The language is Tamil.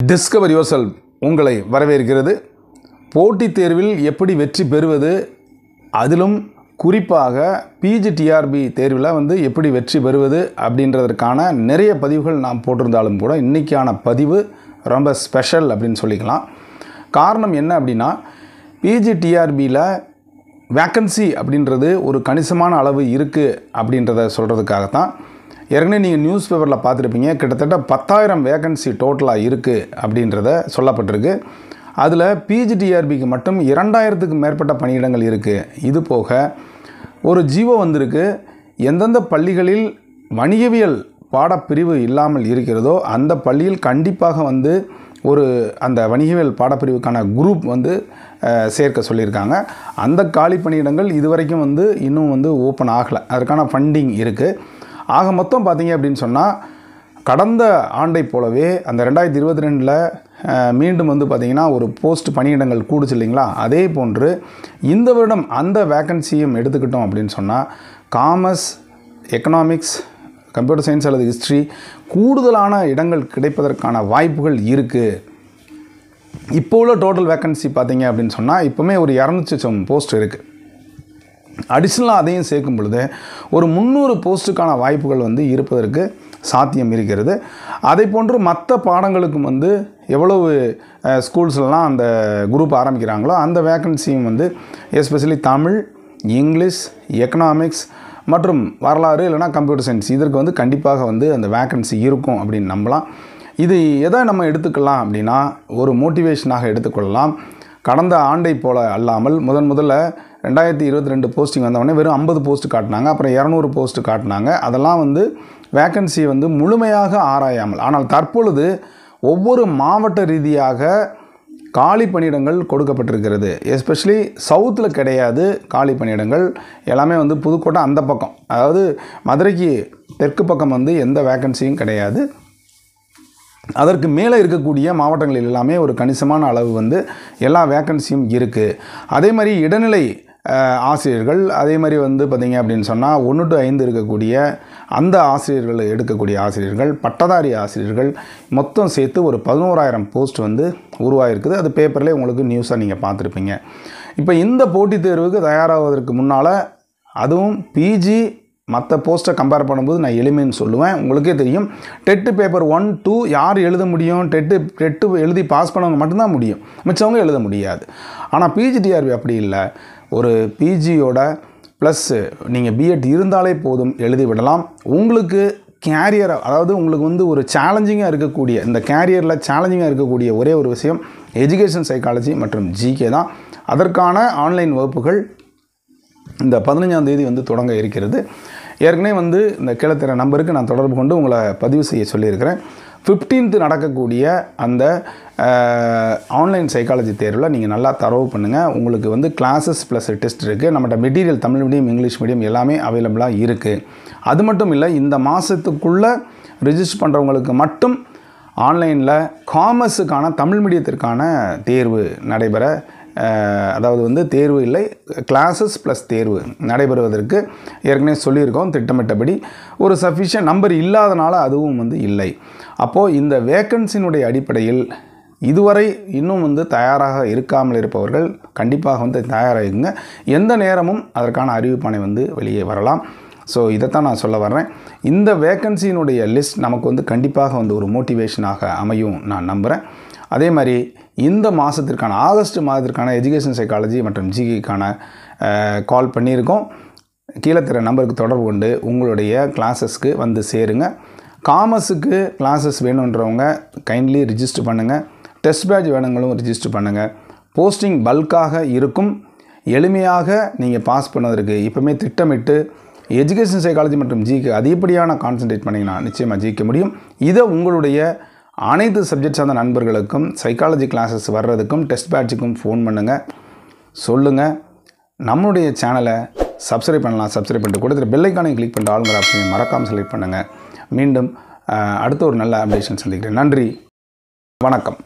Discover yourself உங்களை வரவேற்கிறது. போட்டித் தேர்வில் எப்படி வெற்றி பெறுவது, அதிலும் குறிப்பாக PGTRB தேர்வில் எப்படி வெற்றி பெறுவது அப்படின்றதற்கான நிறைய பதிவுகள் நாம் போட்டிருந்தாலும் கூட இன்னைக்கான பதிவு ரொம்ப ஸ்பெஷல் அப்படின்னு சொல்லிக்கலாம். காரணம் என்ன அப்படின்னா, PGTRBல வேக்கன்சி அப்படின்றது ஒரு கணிசமான அளவு இருக்குது அப்படின்றத சொல்கிறதுக்காகத்தான். ஏற்கனவே நீங்கள் நியூஸ் பேப்பரில் பார்த்துருப்பீங்க, கிட்டத்தட்ட 10,000 வேக்கன்சி டோட்டலாக இருக்குது அப்படின்றத சொல்லப்பட்டிருக்கு. அதில் PGTRBக்கு மட்டும் 2,000க்கு மேற்பட்ட பணியிடங்கள் இருக்குது. இது போக ஒரு ஜீவோ வந்திருக்கு, எந்தெந்த பள்ளிகளில் வணிகவியல் பாடப்பிரிவு இல்லாமல் இருக்கிறதோ அந்த பள்ளியில் கண்டிப்பாக அந்த வணிகவியல் பாடப்பிரிவுக்கான குரூப் சேர்க்க சொல்லியிருக்காங்க. அந்த காலி பணியிடங்கள் இதுவரைக்கும் இன்னும் ஓப்பன் ஆகலை. அதற்கான ஃபண்டிங் இருக்குது. ஆக மொத்தம் பார்த்தீங்க அப்படின்னு சொன்னால், கடந்த ஆண்டை போலவே அந்த 2022 மீண்டும் பார்த்திங்கன்னா ஒரு போஸ்ட் பணியிடங்கள் கூடுச்சு இல்லைங்களா, அதே போன்று இந்த வருடம் அந்த வேக்கன்சியும் எடுத்துக்கிட்டோம் அப்படின்னு சொன்னால், காமர்ஸ், எக்கனாமிக்ஸ், கம்ப்யூட்டர் சயின்ஸ் அல்லது ஹிஸ்ட்ரி கூடுதலான இடங்கள் கிடைப்பதற்கான வாய்ப்புகள் இருக்குது. இப்போ உள்ள டோட்டல் வேக்கன்சி பார்த்தீங்க அப்படின்னு சொன்னால் இப்போவுமே ஒரு 200 போஸ்ட் இருக்குது. அடிஷ்னலாக அதையும் சேர்க்கும் பொழுது ஒரு 300 போஸ்ட்டுக்கான வாய்ப்புகள் இருப்பதற்கு சாத்தியம் இருக்கிறது. அதே போன்று மற்ற பாடங்களுக்கும் எவ்வளவு ஸ்கூல்ஸ்லாம் அந்த குரூப் ஆரம்பிக்கிறாங்களோ அந்த வேக்கன்சியும் எஸ்பெஷலி தமிழ், இங்கிலீஷ், எக்கனாமிக்ஸ் மற்றும் வரலாறு இல்லைனா கம்ப்யூட்டர் சயின்ஸ் இதற்கு கண்டிப்பாக அந்த வேக்கன்சி இருக்கும் அப்படின்னு நம்பலாம். இது எதை நம்ம எடுத்துக்கலாம் அப்படின்னா, ஒரு மோட்டிவேஷனாக எடுத்துக்கொள்ளலாம். கடந்த ஆண்டை போல் அல்லாமல் முதல்ல 2022 போஸ்டிங் வந்தவொடனே வெறும் 50 போஸ்ட் காட்டினாங்க, அப்புறம் 200 போஸ்ட் காட்டினாங்க. அதெல்லாம் வேக்கன்சி முழுமையாக ஆராயாமல். ஆனால் தற்பொழுது ஒவ்வொரு மாவட்ட ரீதியாக காலி பணியிடங்கள் கொடுக்கப்பட்டிருக்கிறது. எஸ்பெஷலி சவுத்தில் கிடையாது காலி பணியிடங்கள், எல்லாமே புதுக்கோட்டை அந்த பக்கம், அதாவது மதுரைக்கு தெற்கு பக்கம் எந்த வேக்கன்சியும் கிடையாது. அதற்கு மேலே இருக்கக்கூடிய மாவட்டங்களில் எல்லாமே ஒரு கணிசமான அளவு எல்லா வேக்கன்சியும் இருக்குது. அதே மாதிரி இடைநிலை ஆசிரியர்கள், அதே மாதிரி பார்த்திங்க அப்படின்னு சொன்னால் 1 to 5 இருக்கக்கூடிய அந்த ஆசிரியர்கள் எடுக்கக்கூடிய ஆசிரியர்கள், பட்டதாரி ஆசிரியர்கள் மொத்தம் சேர்த்து ஒரு 11,000 போஸ்ட் உருவாகிருக்குது. அது பேப்பர்லேயே உங்களுக்கு நியூஸாக நீங்கள் பார்த்துருப்பீங்க. இப்போ இந்த போட்டித் தேர்வுக்கு தயாராவதற்கு முன்னால், அதுவும் பிஜி மற்ற போஸ்ட்டை கம்பேர் பண்ணும்போது நான் எளிமைன்னு சொல்லுவேன். உங்களுக்கே தெரியும், டெட்டு பேப்பர் 1, 2 யார் எழுத முடியும்? டெட்டு எழுதி பாஸ் பண்ணவங்க மட்டும்தான் முடியும், மிச்சவங்க எழுத முடியாது. ஆனால் PGTRB அப்படி இல்லை. ஒரு பிஜியோட ப்ளஸ் நீங்கள் பிஎட் இருந்தாலே போதும், எழுதி விடலாம். உங்களுக்கு கேரியரை, அதாவது உங்களுக்கு ஒரு சேலஞ்சிங்காக இருக்கக்கூடிய, இந்த கேரியரில் சேலஞ்சிங்காக இருக்கக்கூடிய ஒரே ஒரு விஷயம் எஜுகேஷன் சைக்காலஜி மற்றும் ஜிகே தான். அதற்கான ஆன்லைன் வகுப்புகள் இந்த 15ஆம் தேதி தொடங்க இருக்கிறது. ஏற்கனவே இந்த கீழே தர நம்பருக்கு நான் தொடர்பு கொண்டு உங்களை பதிவு செய்ய சொல்லியிருக்கிறேன். 15th நடக்கக்கூடிய அந்த ஆன்லைன் சைக்காலஜி தேர்வில் நீங்கள் நல்லா தரவு பண்ணுங்கள். உங்களுக்கு கிளாஸஸ் ப்ளஸ் டெஸ்ட் இருக்குது. நம்மகிட்ட material Tamil medium, English medium எல்லாமே அவைலபிளாக இருக்குது. அது மட்டும் இல்லை, இந்த மாதத்துக்குள்ளே ரிஜிஸ்டர் பண்ணுறவங்களுக்கு மட்டும் ஆன்லைனில் காமர்ஸுக்கான தமிழ் மீடியத்திற்கான தேர்வு நடைபெற, அதாவது தேர்வு இல்லை, கிளாஸஸ் ப்ளஸ் தேர்வு நடைபெறுவதற்கு ஏற்கனவே சொல்லியிருக்கோம். திட்டமிட்டபடி ஒரு சஃபிஷியன்ட் நம்பர் இல்லாதனால அதுவும் இல்லை. அப்போது இந்த வேக்கன்சினுடைய அடிப்படையில் இதுவரை இன்னும் தயாராக இருக்காமல் இருப்பவர்கள் கண்டிப்பாக தயாராகுங்க. எந்த நேரமும் அதற்கான அறிவிப்பானை வெளியே வரலாம். ஸோ இதைத்தான் நான் சொல்ல வர்றேன். இந்த வேக்கன்சியினுடைய லிஸ்ட் நமக்கு கண்டிப்பாக ஒரு மோட்டிவேஷனாக அமையும் நான் நம்புகிறேன். அதே மாதிரி இந்த மாதத்திற்கான ஆகஸ்ட் மாதத்திற்கான எஜுகேஷன் சைக்காலஜி மற்றும் ஜிகேக்கான கால் பண்ணியிருக்கோம். கீழே தர நம்பருக்கு தொடர்பு கொண்டு உங்களுடைய கிளாஸஸ்க்கு சேருங்க. காமர்ஸுக்கு கிளாஸஸ் வேணுன்றவங்க கைண்ட்லி ரிஜிஸ்டர் பண்ணுங்கள். டெஸ்ட் பேட்ச் வேணுங்களும் ரிஜிஸ்டர் பண்ணுங்கள். போஸ்டிங் பல்காக இருக்கும். எளிமையாக நீங்கள் பாஸ் பண்ணுவதற்கு இப்போவுமே திட்டமிட்டு எஜுகேஷன் சைக்காலஜி மற்றும் ஜிகே அதிகப்படியான கான்சன்ட்ரேட் பண்ணிங்கன்னா நிச்சயமாக ஜெயிக்க முடியும். இதை உங்களுடைய அனைத்து சப்ஜெக்ட் சார்ந்த நண்பர்களுக்கும் சைக்காலஜி கிளாஸஸ் வர்றதுக்கும் டெஸ்ட் பேட்சுக்கும் ஃபோன் பண்ணுங்கள், சொல்லுங்கள். நம்மளுடைய சேனலை சப்ஸ்கிரைப் பண்ணலாம். சப்ஸ்கிரைப் பண்ணிட்டு கொடுத்துட்டு பெல் ஐக்கானை கிளிக் பண்ணிட்டு ஆளுங்கிற ஆப்ஷனை மறக்காமல் செலக்ட் பண்ணுங்கள். மீண்டும் அடுத்த ஒரு நல்ல அப்டேஷன் சந்திக்கிறேன். நன்றி, வணக்கம்.